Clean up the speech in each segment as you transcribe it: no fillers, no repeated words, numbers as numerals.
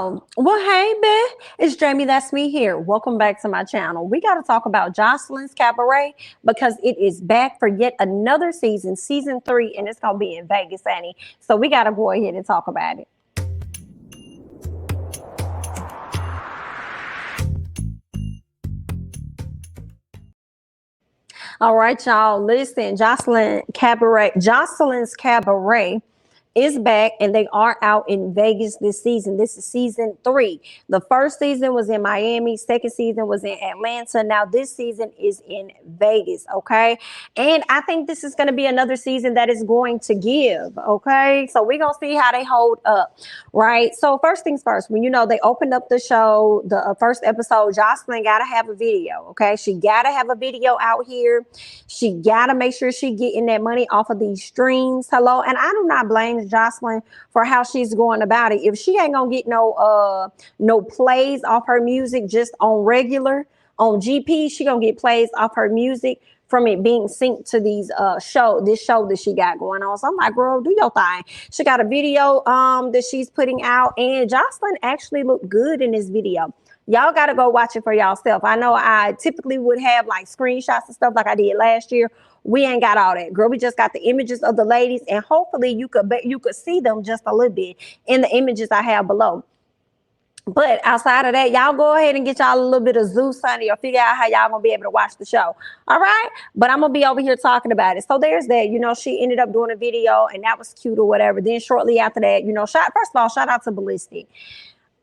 Oh, well, hey, Beth. It's Jamie. That's me here. Welcome back to my channel. We got to talk about Joseline's Cabaret because it is back for yet another season, season 3, and it's going to be in Vegas, Annie. So we got to go ahead and talk about it. All right, y'all. Listen, Joseline's Cabaret is back and they are out in Vegas this season. This is season 3. The first season was in Miami, second season was in Atlanta. Now this season is in Vegas, okay? And I think this is going to be another season that is going to give, okay? So we're going to see how they hold up, right? So first things first, when they opened up the show, the first episode, Joseline got to have a video, okay? She got to have a video out here. She got to make sure she getting that money off of these streams. Hello? And I do not blame Joseline for how she's going about it. If she ain't gonna get no plays off her music just on regular on GP, she gonna get plays off her music from it being synced to these this show that she got going on. So I'm like, girl, do your thing. She got a video that she's putting out, and Joseline actually looked good in this video. Y'all got to go watch it for yourself. I know I typically would have like screenshots and stuff like I did last year. We ain't got all that, girl. We just got the images of the ladies, and hopefully you could see them just a little bit in the images I have below. But outside of that, y'all go ahead and get y'all a little bit of Zues honey, or figure out how y'all gonna be able to watch the show. All right. But I'm gonna be over here talking about it. So there's that. She ended up doing a video, and that was cute or whatever. Then shortly after that, first of all, shout out to Bosstec.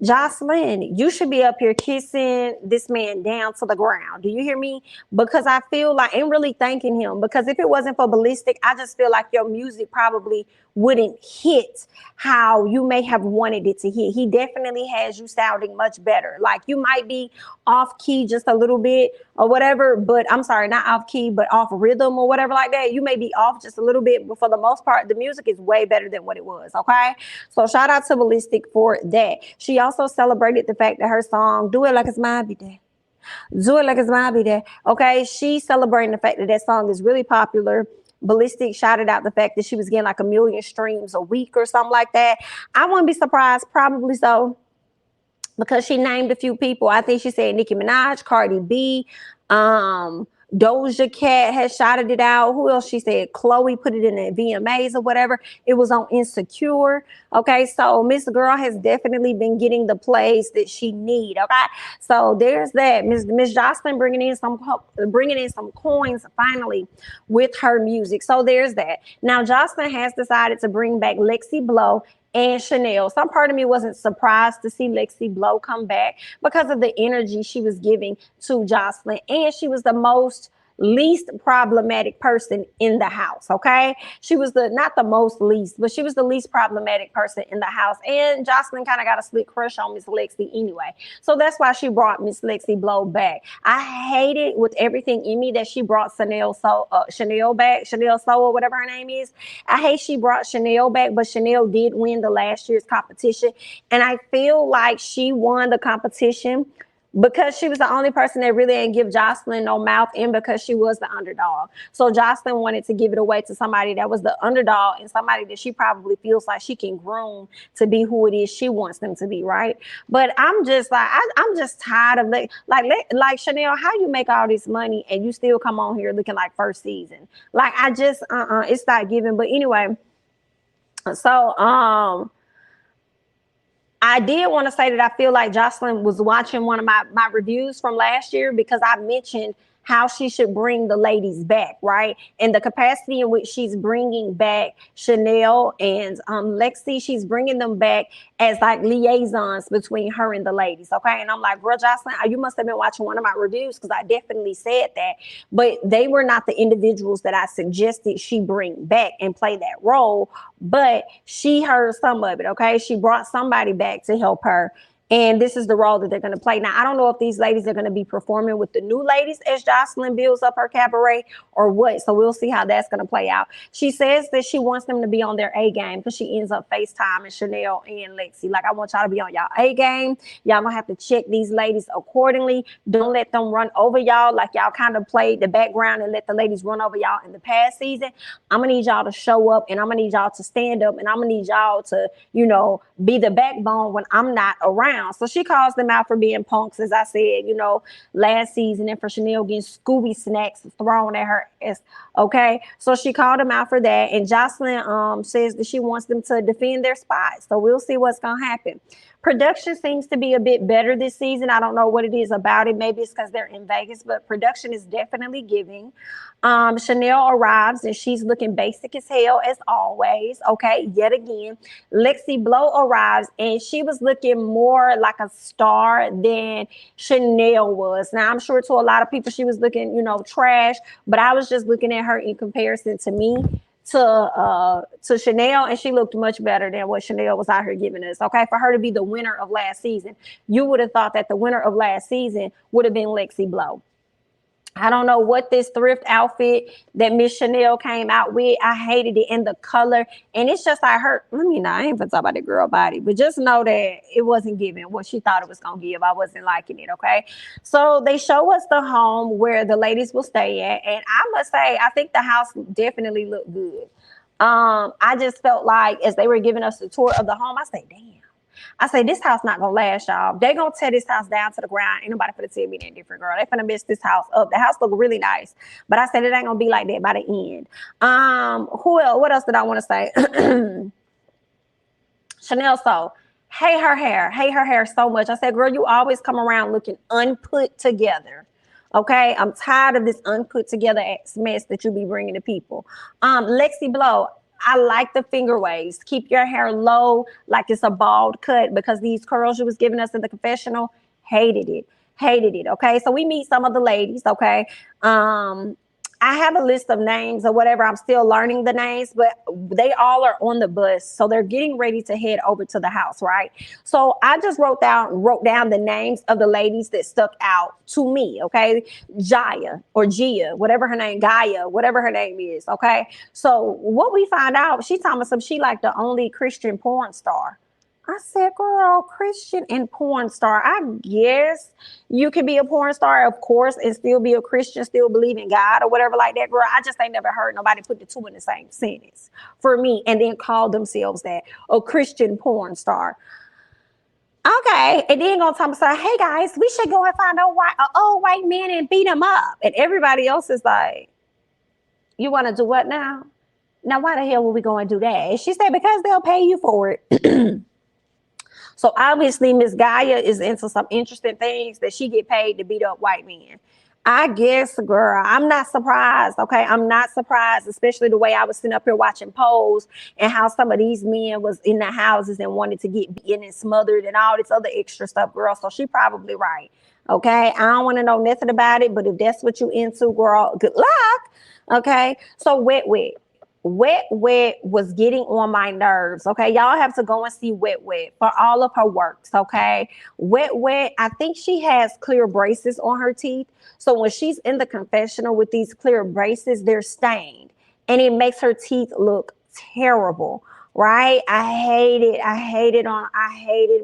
Joseline, you should be up here kissing this man down to the ground. Do you hear me? Because I feel like, and really thanking him, because if it wasn't for Bosstec, I just feel like your music probably wouldn't hit how you may have wanted it to hit. He definitely has you sounding much better. Like, you might be off key just a little bit or whatever, but I'm sorry, not off key, but off rhythm or whatever like that. You may be off just a little bit, but for the most part, the music is way better than what it was, okay? So shout out to Bosstec for that. She also celebrated the fact that her song, Do It Like It's My Day. Do It Like It's My Day. Okay, she's celebrating the fact that that song is really popular. Bosstec shouted out the fact that she was getting like 1 million streams a week or something like that. I wouldn't be surprised, probably so, because she named a few people. I think she said Nicki Minaj, Cardi B, Doja Cat has shouted it out. Who else? She said Chloe put it in the VMAs or whatever. It was on Insecure. Okay, so Miss Girl has definitely been getting the plays that she need. Okay, so there's that. Miss Joseline bringing in some coins finally with her music. So there's that. Now Joseline has decided to bring back Lexi Blow and Chanel. Some part of me wasn't surprised to see Lexi Blow come back because of the energy she was giving to Joseline, and she was the least problematic person in the house, okay? She was not the most least, but she was the least problematic person in the house, and Joseline kind of got a slick crush on Miss Lexi anyway. So that's why she brought Miss Lexi Blow back. I hated with everything in me that she brought Chanel back, Chanel So or whatever her name is. I hate she brought Chanel back, but Chanel did win the last year's competition, and I feel like she won the competition because she was the only person that really didn't give Joseline no mouth, and because she was the underdog. So Joseline wanted to give it away to somebody that was the underdog and somebody that she probably feels like she can groom to be who it is she wants them to be, right? But I'm just like, I'm just tired of like Chanel, how you make all this money and you still come on here looking like first season? Like, I just, it's not giving. But anyway, so, I did want to say that I feel like Joseline was watching one of my reviews from last year, because I mentioned how she should bring the ladies back, right? And the capacity in which she's bringing back Chanel and Lexi, she's bringing them back as like liaisons between her and the ladies, okay? And I'm like, girl, Joseline, you must have been watching one of my reviews, because I definitely said that. But they were not the individuals that I suggested she bring back and play that role, but she heard some of it, okay? She brought somebody back to help her. And this is the role that they're going to play. Now, I don't know if these ladies are going to be performing with the new ladies as Joseline builds up her cabaret or what. So we'll see how that's going to play out. She says that she wants them to be on their A game because she ends up FaceTiming Chanel and Lexi. Like, I want y'all to be on y'all A game. Y'all going to have to check these ladies accordingly. Don't let them run over y'all like y'all kind of played the background and let the ladies run over y'all in the past season. I'm going to need y'all to show up, and I'm going to need y'all to stand up, and I'm going to need y'all to, you know, be the backbone when I'm not around. So she calls them out for being punks, as I said, you know, last season, and for Chanel getting Scooby snacks thrown at her. Okay, so she called them out for that, and Joseline says that she wants them to defend their spots. So we'll see what's gonna happen. Production seems to be a bit better this season. I don't know what it is about it. Maybe it's because they're in Vegas, but production is definitely giving. Chanel arrives and she's looking basic as hell as always. Okay, yet again. Lexi Blow arrives and she was looking more like a star than Chanel was. Now, I'm sure to a lot of people she was looking, you know, trash, but I was just looking at her in comparison to me. To Chanel, and she looked much better than what Chanel was out here giving us. Okay, for her to be the winner of last season, you would have thought that the winner of last season would have been Lexi Blow. I don't know what this thrift outfit that Miss Chanel came out with. I hated it in the color. And it's just like her, I mean, I ain't gonna talk about the girl body, but just know that it wasn't giving what she thought it was gonna give. I wasn't liking it, okay? So they show us the home where the ladies will stay at. And I must say, I think the house definitely looked good. I just felt like as they were giving us the tour of the home, I said, damn. I say, this house not gonna last, y'all. They gonna tear this house down to the ground. Ain't nobody finna tell me that different, girl. They finna mess this house up. The house look really nice, but I said it ain't gonna be like that by the end. Who else? What else did I want to say? Chanel hate her hair so much. I said, girl, you always come around looking unput together. Okay, I'm tired of this unput together mess that you be bringing to people. Lexi Blow, I like the finger waves. Keep your hair low, like it's a bald cut, because these curls you was giving us in the confessional, hated it. Okay, so we meet some of the ladies. Okay, I have a list of names or whatever. I'm still learning the names, but they all are on the bus. So they're getting ready to head over to the house, right? So I just wrote down the names of the ladies that stuck out to me, okay? Jaya or Gia, whatever her name, Gaia, whatever her name is, okay? So what we find out, she told me she like the only Christian porn star. I said, girl, Christian and porn star. I guess you can be a porn star, of course, and still be a Christian, still believe in God or whatever like that, girl. I just ain't never heard nobody put the two in the same sentence for me and then call themselves that, a Christian porn star. Okay, and then gonna tell me, hey guys, we should go and find an old white man and beat him up. And everybody else is like, you want to do what now? Now, why the hell would we go and do that? And she said, because they'll pay you for it. So obviously, Miss Gaia is into some interesting things that she get paid to beat up white men. I guess, girl, I'm not surprised. Okay, I'm not surprised, especially the way I was sitting up here watching polls and how some of these men was in the houses and wanted to get beaten and smothered and all this other extra stuff, girl. So she probably right. Okay, I don't want to know nothing about it, but if that's what you into, girl, good luck. Okay, so Wet was getting on my nerves. Okay, y'all have to go and see Wet for all of her works. Okay, Wet, I think she has clear braces on her teeth. So when she's in the confessional with these clear braces, they're stained and it makes her teeth look terrible. Right? I hate it.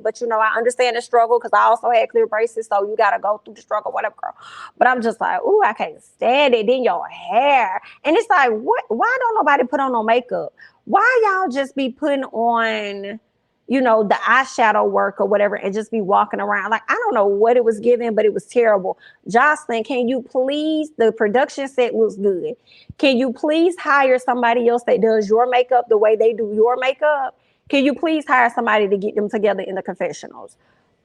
But you know, I understand the struggle because I also had clear braces. So you got to go through the struggle, whatever, girl. But I'm just like, ooh, I can't stand it. Then your hair. And it's like, what? Why don't nobody put on no makeup? Why y'all just be putting on, you know, the eyeshadow work or whatever and just be walking around? Like, I don't know what it was giving, but it was terrible. Joseline, can you please, the production set was good. Can you please hire somebody else that does your makeup the way they do your makeup? Can you please hire somebody to get them together in the confessionals?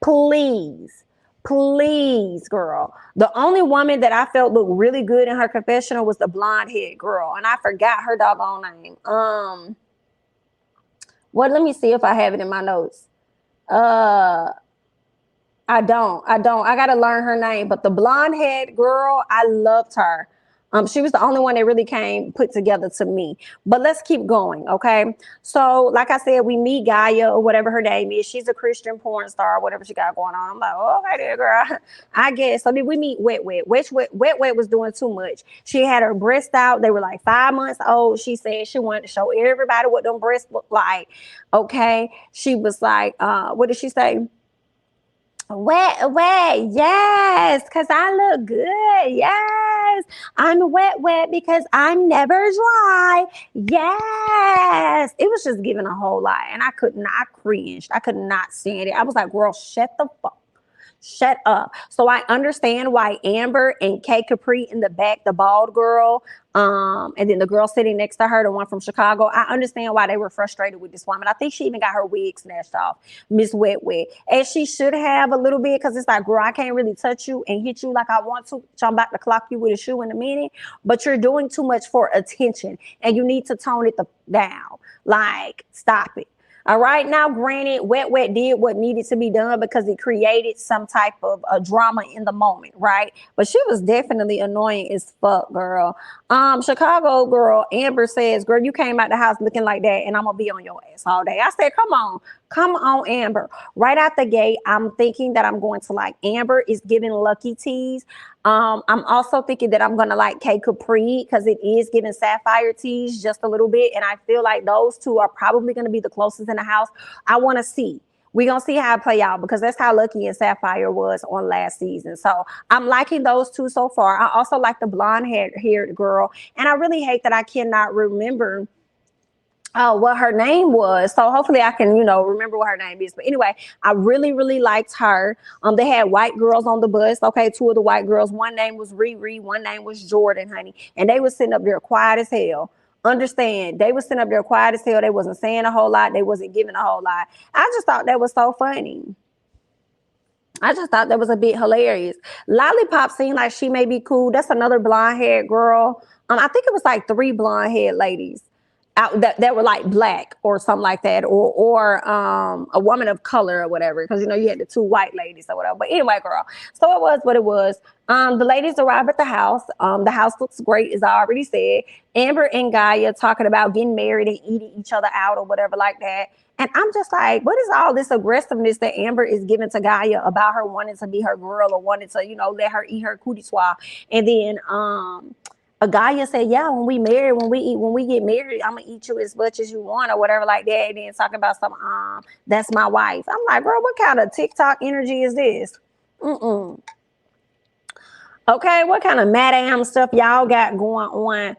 Please, girl. The only woman that I felt looked really good in her confessional was the blonde head girl. And I forgot her doggone name. Well, let me see if I have it in my notes. I don't. I got to learn her name. But the blonde head girl, I loved her. She was the only one that really came put together to me. But let's keep going, okay? So, like I said, we meet Gaia or whatever her name is. She's a Christian porn star, whatever she got going on. I'm like, oh, okay, there, girl. I guess. So then we meet Wet Wet. Wet Wet was doing too much. She had her breasts out. They were like 5 months old. She said she wanted to show everybody what them breasts look like. Okay. She was like, what did she say? Wet, yes, because I look good. Yes, I'm wet because I'm never dry. Yes, it was just giving a whole lot, and I could not cringed. I could not stand it. I was like, girl, shut the fuck. Shut up. So I understand why Amber and K Capri in the back, the bald girl, and then the girl sitting next to her, the one from Chicago. I understand why they were frustrated with this woman. I think she even got her wig snatched off, Miss Wet Wet, as she should have a little bit, because it's like, girl, I can't really touch you and hit you like I want to. So I'm about to clock you with a shoe in a minute, but you're doing too much for attention, and you need to tone it down. Like, stop it. All right. Now, granted, Wet Wet did what needed to be done because it created some type of a drama in the moment, right? But she was definitely annoying as fuck, girl. Chicago girl, Amber says, girl, you came out the house looking like that, and I'm gonna be on your ass all day. I said, come on, Amber. Right out the gate, I'm thinking that I'm going to like Amber is giving Lucky Tease. I'm also thinking that I'm gonna like K Capri because it is giving Sapphire Tease just a little bit, and I feel like those two are probably gonna be the closest in the house. I want to see. We're going to see how it play out because that's how Lucky and Sapphire was on last season. So I'm liking those two so far. I also like the blonde-haired girl. And I really hate that I cannot remember what her name was. So hopefully I can, remember what her name is. But anyway, I really, really liked her. They had white girls on the bus. Okay, two of the white girls. One name was Riri. One name was Jordan, honey. And they were sitting up there quiet as hell. Understand, they were sitting up there quiet as hell. They wasn't saying a whole lot. They wasn't giving a whole lot. I just thought that was so funny. I just thought that was a bit hilarious. Lollipop seemed like she may be cool. That's another blonde-haired girl. I think it was like 3 blonde-haired ladies out that were like black or something like that, or a woman of color or whatever, because you had the 2 white ladies or whatever. But anyway, girl, so it was what it was. The ladies arrive at the house. The house looks great, as I already said. Amber and Gaia talking about getting married and eating each other out or whatever like that. And I'm just like, what is all this aggressiveness that Amber is giving to Gaia about her wanting to be her girl or wanting to, let her eat her cootie swab? And then a Gaia said, yeah, when we get married, I'm gonna eat you as much as you want or whatever like that. And then talking about some that's my wife. I'm like, girl, what kind of TikTok energy is this? Okay, what kind of madam stuff y'all got going on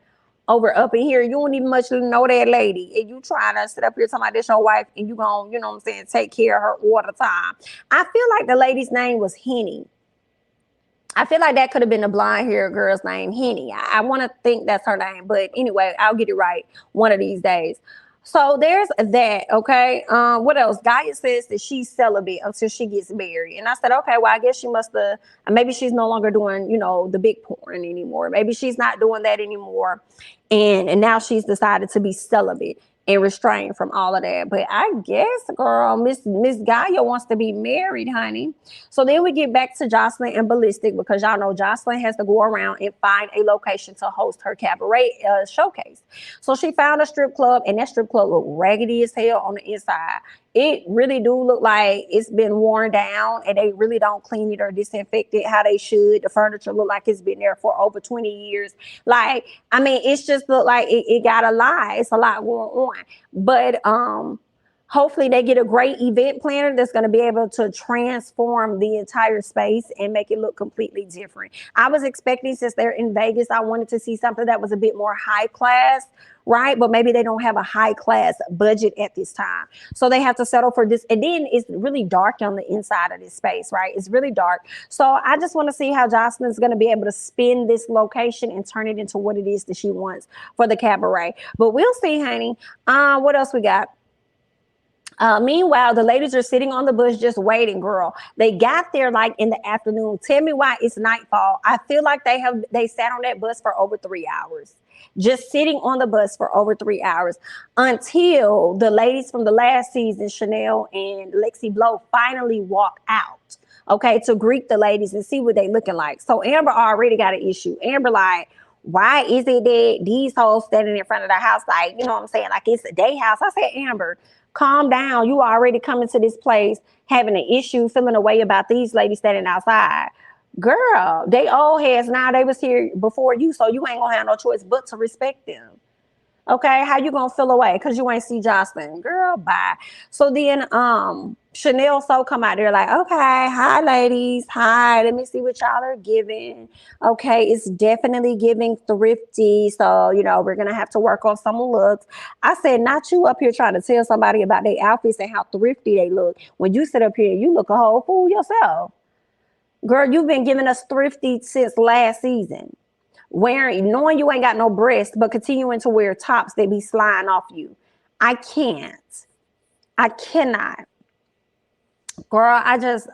over up in here? You don't even much know that lady, and you trying to sit up here talking about this your wife, and you gonna, you know what I'm saying, take care of her all the time. I feel like the lady's name was Henny. I feel like that could have been the blonde-haired girl's name, Henny. I want to think that's her name, but anyway, I'll get it right one of these days. So there's that, okay? What else? Gaia says that she's celibate until she gets married. And I said, okay, well, I guess she must have, maybe she's no longer doing, the big porn anymore. Maybe she's not doing that anymore. And now she's decided to be celibate and restrained from all of that. But I guess, girl, Miss Gaia wants to be married, honey. So then we get back to Joseline and Ballistic, because y'all know Joseline has to go around and find a location to host her cabaret showcase. So she found a strip club, and that strip club looked raggedy as hell on the inside. It really do look like it's been worn down, and they really don't clean it or disinfect it how they should. The furniture look like it's been there for over 20 years. Like, it's just look like it got a lot. It's a lot going on. But hopefully they get a great event planner that's going to be able to transform the entire space and make it look completely different. I was expecting, since they're in Vegas, I wanted to see something that was a bit more high class, right? But maybe they don't have a high class budget at this time. So they have to settle for this. And then it's really dark on the inside of this space, right? It's really dark. So I just want to see how Joseline's going to be able to spin this location and turn it into what it is that she wants for the cabaret. But we'll see, honey. What else we got? Meanwhile, the ladies are sitting on the bus just waiting, girl. They got there like in the afternoon. Tell me why it's nightfall. I feel like they sat on that bus for over 3 hours. Just sitting on the bus for over 3 hours until the ladies from the last season, Chanel and Lexi Blow, finally walk out, okay, to greet the ladies and see what they looking like. So Amber already got an issue. Amber like, Why is it that these hoes standing in front of the house, like, you know what I'm saying? Like it's a day house. I said, Amber, calm down. You already coming to this place having an issue, feeling a way about these ladies standing outside. Girl, they old heads now. They was here before you, so you ain't gonna have no choice but to respect them. Okay, how you gonna feel away because you ain't see Joseline? Girl, bye. So then Chanel so come out there like, okay, hi ladies, hi, let me see what y'all are giving. Okay, it's definitely giving thrifty. So, you know, we're gonna have to work on some looks. I said, not you up here trying to tell somebody about their outfits and how thrifty they look. When you sit up here, you look a whole fool yourself. Girl, you've been giving us thrifty since last season. Wearing, knowing you ain't got no breast, but continuing to wear tops that be sliding off you. I can't. I cannot. Girl, I just,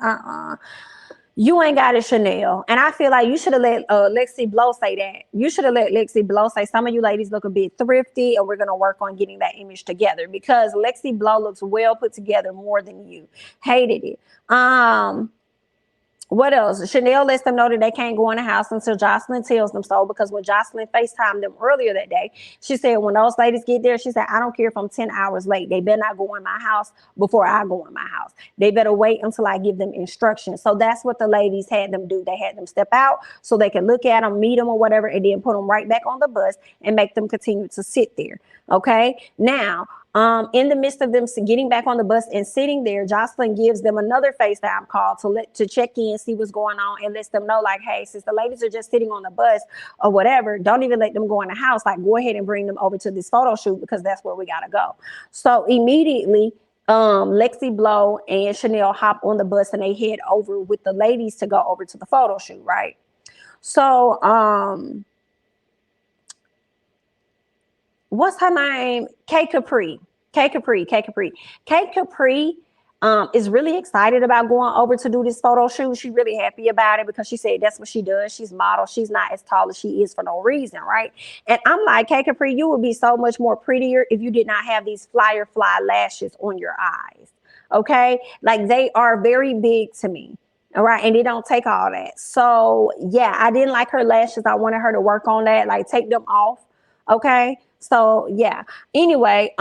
you ain't got a Chanel. And I feel like you should have let Lexi Blow say that. You should have let Lexi Blow say, some of you ladies look a bit thrifty and we're going to work on getting that image together, because Lexi Blow looks well put together more than you. Hated it. What else? Chanel lets them know that they can't go in the house until Joseline tells them so, because when Joseline FaceTimed them earlier that day, she said when those ladies get there, she said, I don't care if I'm 10 hours late. They better not go in my house before I go in my house. They better wait until I give them instructions. So that's what the ladies had them do. They had them step out so they can look at them, meet them or whatever, and then put them right back on the bus and make them continue to sit there. Okay. Now, in the midst of them getting back on the bus and sitting there, Joseline gives them another FaceTime call to check in, see what's going on, and lets them know, like, hey, since the ladies are just sitting on the bus or whatever, don't even let them go in the house. Like, go ahead and bring them over to this photo shoot, because that's where we gotta go. So immediately, Lexi Blow and Chanel hop on the bus and they head over with the ladies to go over to the photo shoot, right? So, what's her name? K Capri is really excited about going over to do this photo shoot. She's really happy about it because she said that's what she does. She's model. She's not as tall as she is for no reason, right? And I'm like, K Capri, you would be so much more prettier if you did not have these fly lashes on your eyes. Okay? Like, they are very big to me. All right. And they don't take all that. So yeah, I didn't like her lashes. I wanted her to work on that, like take them off. Okay. So yeah. Anyway,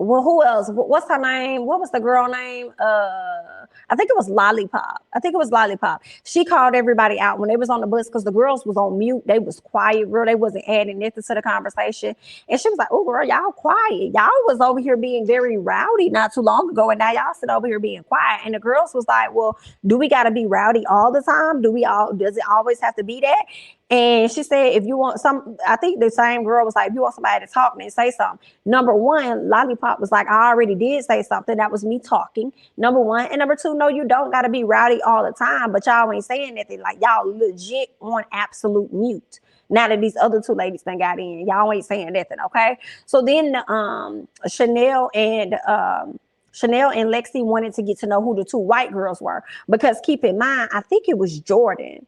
well, who else? What's her name? What was the girl name? I think it was Lollipop. She called everybody out when they was on the bus, because the girls was on mute. They was quiet, girl. They wasn't adding nothing to the conversation. And she was like, oh, girl, y'all quiet. Y'all was over here being very rowdy not too long ago, and now y'all sit over here being quiet. And the girls was like, well, do we got to be rowdy all the time? Does it always have to be that? And she said, if you want I think the same girl was like, if you want somebody to talk, then say something. Number one, Lollipop was like, I already did say something. That was me talking. Number one. And number two, no, you don't got to be rowdy all the time, but y'all ain't saying nothing. Like, y'all legit on absolute mute. Now that these other two ladies done got in, y'all ain't saying nothing, okay? So then Chanel and Lexi wanted to get to know who the two white girls were, because keep in mind, I think it was Jordan.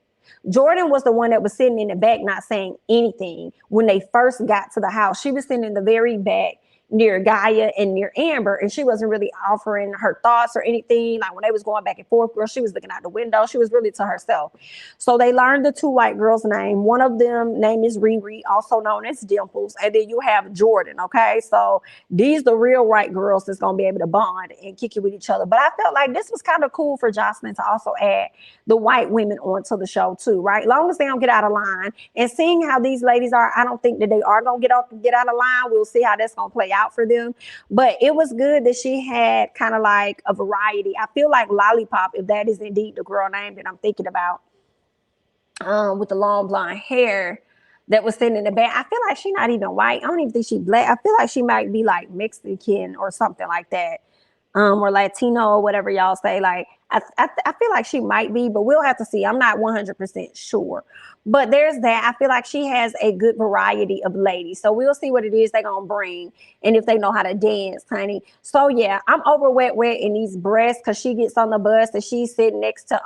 Jordan was the one that was sitting in the back not saying anything when they first got to the house. She was sitting in the very back near Gaia and near Amber, and she wasn't really offering her thoughts or anything. Like when they was going back and forth, girl, she was looking out the window. She was really to herself. So they learned the two white girls' name. One of them name is Riri, also known as Dimples, and then you have Jordan. Okay, so these the real white girls that's gonna be able to bond and kick it with each other. But I felt like this was kind of cool for Joseline to also add the white women onto the show too, right? Long as they don't get out of line. And seeing how these ladies are, I don't think that they are gonna get out of line. We'll see how that's gonna play out for them. But it was good that she had kind of like a variety. I feel like Lollipop, if that is indeed the girl name that I'm thinking about, with the long blonde hair that was sitting in the back, I feel like she's not even white. I don't even think she's black. I feel like she might be like Mexican or something like that, or Latino or whatever y'all say. Like I feel like she might be, but we'll have to see. I'm not 100% sure. But there's that. I feel like she has a good variety of ladies. So we'll see what it is they're going to bring and if they know how to dance, honey. So, yeah, I'm over wet in these breasts because she gets on the bus and she's sitting next to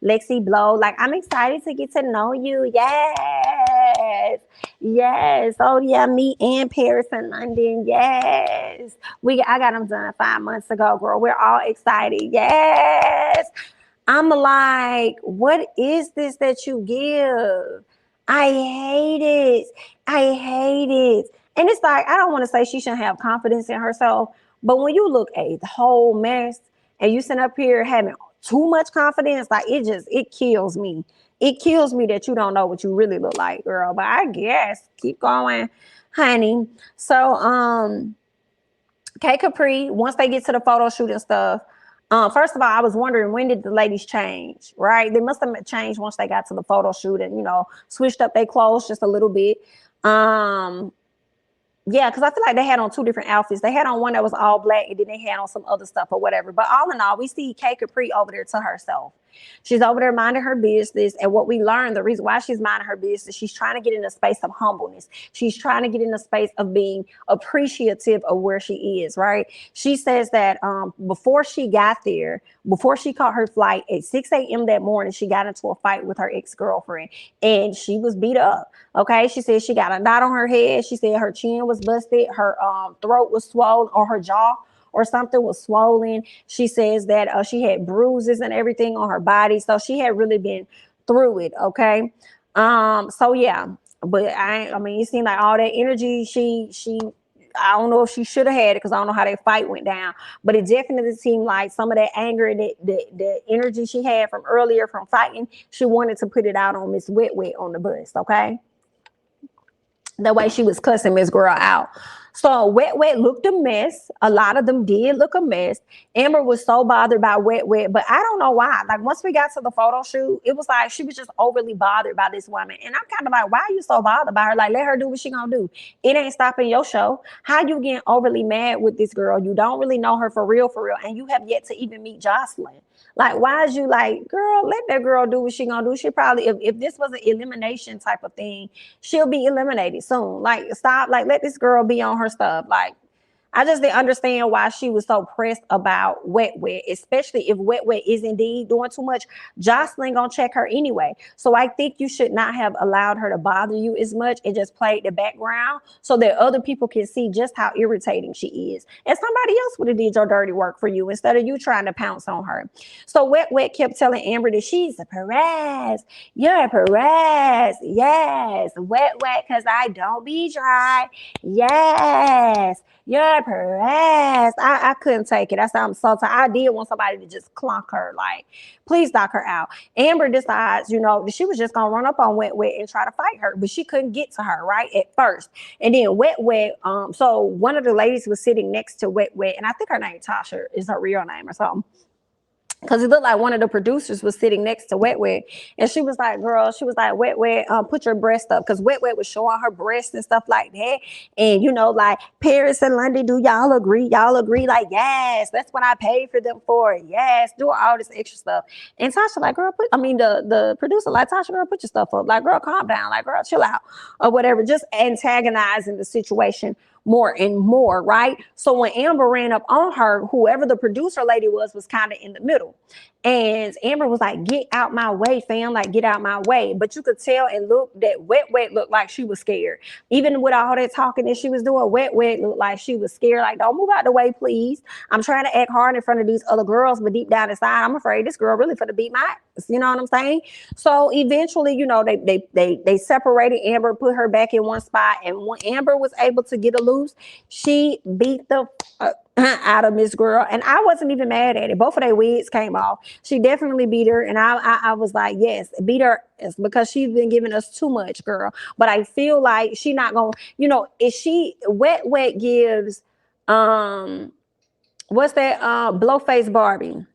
Lexi Blow. Like, I'm excited to get to know you. Yes. Yes. Oh, yeah, me and Paris and London. Yes. I got them done 5 months ago, girl. We're all excited. Yes. I'm like, what is this that you give? I hate it. I hate it. And it's like, I don't want to say she shouldn't have confidence in herself, but when you look at the whole mess and you sit up here having too much confidence, like it kills me. It kills me that you don't know what you really look like, girl. But I guess keep going, honey. So, K Capri, once they get to the photo shoot and stuff, first of all, I was wondering, when did the ladies change, right? They must have changed once they got to the photo shoot and, switched up their clothes just a little bit. Yeah, because I feel like they had on two different outfits. They had on one that was all black, and then they had on some other stuff or whatever. But all in all, we see K Capri over there to herself. She's over there minding her business. And what we learned, the reason why she's minding her business, she's trying to get in a space of humbleness. She's trying to get in a space of being appreciative of where she is, right? She says that before she got there, before she caught her flight at 6 a.m. that morning, she got into a fight with her ex-girlfriend and she was beat up. Okay. She said she got a knot on her head. She said her chin was busted. Her throat was swollen, or her jaw or something was swollen. She says that she had bruises and everything on her body. So she had really been through it. Okay. So yeah, but I mean, it seemed like all that energy I don't know if she should have had it, because I don't know how that fight went down, but it definitely seemed like some of that anger and the energy she had from earlier from fighting, she wanted to put it out on Miss Wet Wet on the bus. Okay. The way she was cussing Miss Girl out. So Wet Wet looked a mess. A lot of them did look a mess. Amber was so bothered by Wet Wet, but I don't know why. Like, once we got to the photo shoot, it was like she was just overly bothered by this woman. And I'm kind of like, why are you so bothered by her? Like, let her do what she gonna do. It ain't stopping your show. How you getting overly mad with this girl? You don't really know her for real, and you have yet to even meet Joseline. Like, why is you like, girl, let that girl do what she gonna do? She probably, if this was an elimination type of thing, she'll be eliminated soon. Like, stop, like, let this girl be on her stuff. Like, I just didn't understand why she was so pressed about Wet Wet, especially if Wet Wet is indeed doing too much. Joseline gonna check her anyway. So I think you should not have allowed her to bother you as much and just played the background so that other people can see just how irritating she is. And somebody else would have did your dirty work for you instead of you trying to pounce on her. So Wet Wet kept telling Amber that she's a Perez. You're a Perez. Yes. Wet Wet, because I don't be dry. Yes. You're Perez. I couldn't take it. That's how I'm so tired. I did want somebody to just clunk her. Like, please knock her out. Amber decides, she was just gonna run up on Wet Wet and try to fight her, but she couldn't get to her right at first. And then Wet Wet, so one of the ladies was sitting next to Wet Wet, and I think her name Tasha is her real name or something. Because it looked like one of the producers was sitting next to Wet Wet. And she was like, girl, she was like, Wet Wet, put your breast up. Because Wet Wet was showing her breasts and stuff like that. And, like, Paris and London, do y'all agree? Y'all agree? Like, yes, that's what I paid for them for. Yes, do all this extra stuff. And Tasha like, girl, the producer like, Tasha, girl, put your stuff up. Like, girl, calm down. Like, girl, chill out. Or whatever. Just antagonizing the situation more and more, right? So when Amber ran up on her, whoever the producer lady was kind of in the middle. And Amber was like, get out my way, fam. Like, get out my way. But you could tell and look that Wet Wet looked like she was scared. Even with all that talking that she was doing, Wet Wet looked like she was scared. Like, don't move out the way, please. I'm trying to act hard in front of these other girls, but deep down inside, I'm afraid this girl really finna beat my ass. You know what I'm saying? So eventually, they separated Amber, put her back in one spot. And when Amber was able to get a loose, she beat the out of Miss Girl, and I wasn't even mad at it. Both of their wigs came off. She definitely beat her, and I was like, yes, beat her, because she's been giving us too much, girl. But I feel like she not gonna, if she Wet gives, what's that, Blowface Barbie.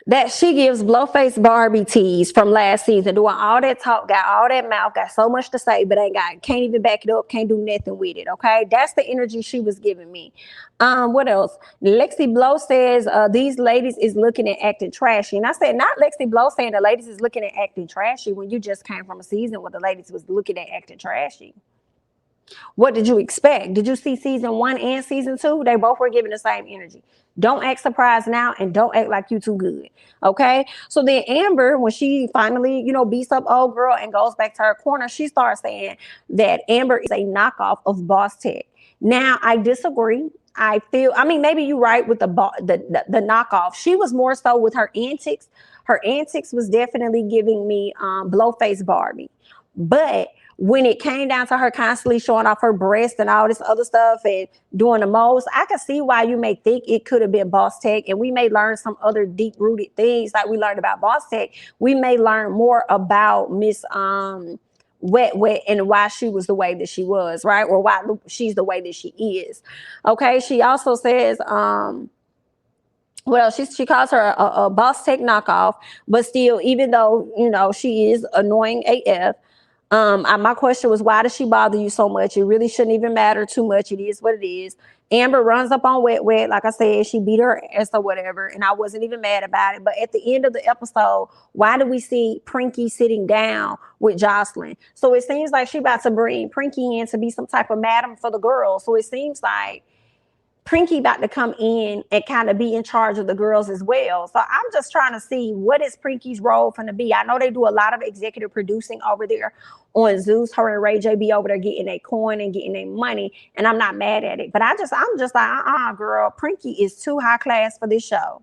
That she gives Blowface Barbie tease from last season, doing all that talk, got all that mouth, got so much to say, but can't even back it up, can't do nothing with it. Okay, that's the energy she was giving me. What else? Lexi Blow says these ladies is looking and acting trashy, and I said, not Lexi Blow saying the ladies is looking and acting trashy when you just came from a season where the ladies was looking and acting trashy. What did you expect? Did you see season 1 and season 2? They both were giving the same energy. Don't act surprised now, and don't act like you too good. Okay. So then Amber, when she finally, beats up old girl and goes back to her corner, she starts saying that Amber is a knockoff of Bosstec. Now, I disagree. I feel, I mean, maybe you're right with the knockoff. She was more so with her antics. Her antics was definitely giving me Blowface Barbie. But when it came down to her constantly showing off her breast and all this other stuff and doing the most, I can see why you may think it could have been Bosstec, and we may learn some other deep rooted things like we learned about Bosstec. We may learn more about Miss Wet and why she was the way that she was, right? Or why she's the way that she is. Okay. She also says, well, she calls her a Bosstec knockoff, but still, even though, you know, she is annoying AF, my question was, why does she bother you so much? It really shouldn't even matter too much. It is what it is. Amber runs up on Wet. Like I said, she beat her ass or whatever, and I wasn't even mad about it. But at the end of the episode, why do we see Prinky sitting down with Joseline? So it seems like she about to bring Prinky in to be some type of madam for the girls. So it seems like Prinky about to come in and kind of be in charge of the girls as well. So I'm just trying to see, what is Prinky's role going to be? I know they do a lot of executive producing over there on Zues. Her and Ray J be over there getting a coin and getting their money, and I'm not mad at it. But I'm just like, girl, Prinky is too high class for this show.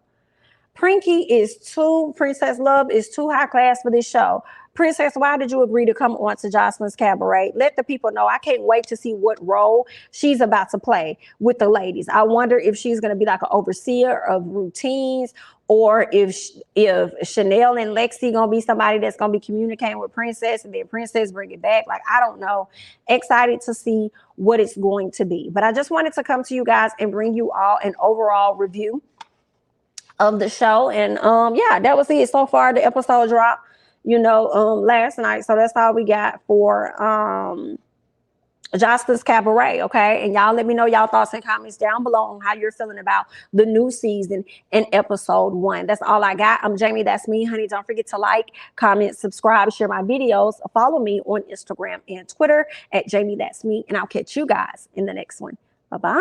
Princess Love is too high class for this show. Princess, why did you agree to come on to Joseline's Cabaret? Let the people know. I can't wait to see what role she's about to play with the ladies. I wonder if she's going to be like an overseer of routines, or if Chanel and Lexi going to be somebody that's going to be communicating with Princess, and then Princess bring it back. Like, I don't know. Excited to see what it's going to be. But I just wanted to come to you guys and bring you all an overall review of the show. And yeah, that was it so far. The episode dropped, you know, last night. So that's all we got for Joseline's Cabaret. Okay, and y'all let me know y'all thoughts and comments down below on how you're feeling about the new season and episode 1. That's all I got. I'm Jamie, that's me, honey. Don't forget to like, comment, subscribe, share my videos. Follow me on Instagram and Twitter at Jamie, that's me, and I'll catch you guys in the next one. Bye-bye.